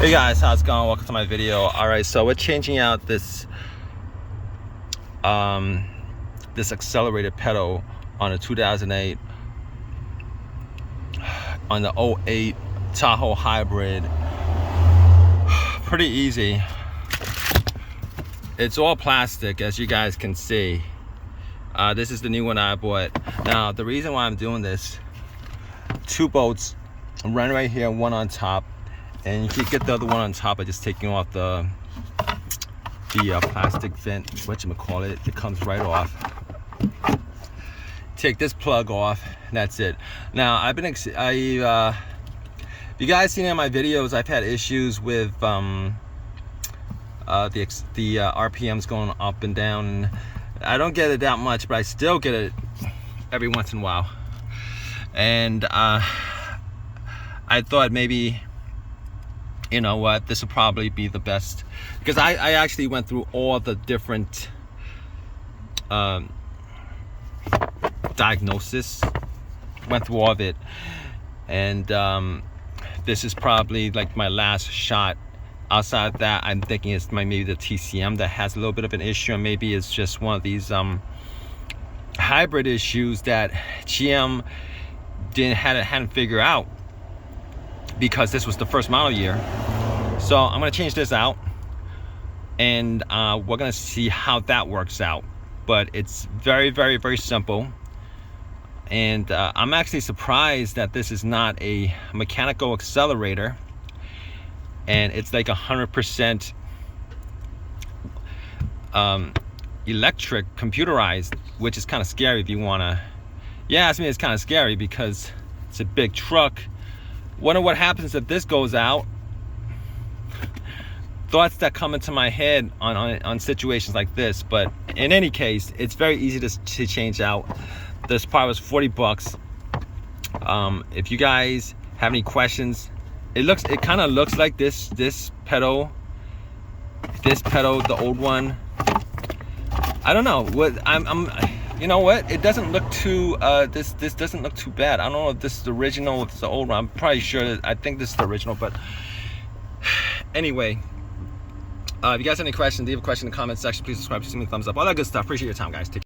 Hey guys, how's it going? Welcome to my video. Alright, so we're changing out this this accelerated pedal on a 2008 on the 08 Tahoe hybrid. Pretty easy. It's all plastic, as you guys can see. This is the new one I bought. Now the reason why I'm doing this, two bolts, one right here, one on top. And you can get the other one on top by just taking off the plastic vent, whatchamacallit. It comes right off. Take this plug off, and that's it. Now, if you guys seen in my videos, I've had issues with the RPMs going up and down. I don't get it that much, but I still get it every once in a while. And I thought maybe, you know what, this would probably be the best, because I actually went through all the different diagnosis, went through all of it, and this is probably like my last shot. Outside of that, I'm thinking it's maybe the TCM that has a little bit of an issue, and maybe it's just one of these hybrid issues that GM hadn't figured out, because this was the first model year. So I'm gonna change this out, and we're gonna see how that works out. But it's very, very, very simple. And I'm actually surprised that this is not a mechanical accelerator, and it's like 100% electric, computerized, which is kind of scary if you wanna. Yeah, I mean, it's kind of scary because it's a big truck. Wonder what happens if this goes out. Thoughts that come into my head on situations like this. But in any case, it's very easy to change out. This part was 40 bucks. If you guys have any questions, it kind of looks like this pedal, the old one. I don't know what you know what, it doesn't look too this doesn't look too bad. I don't know if this is the original, if it's the old one. I'm probably sure I think this is the original. But anyway, if you guys have any questions, leave a question in the comment section. Please subscribe, please give me a thumbs up, all that good stuff. Appreciate your time, guys. Take care.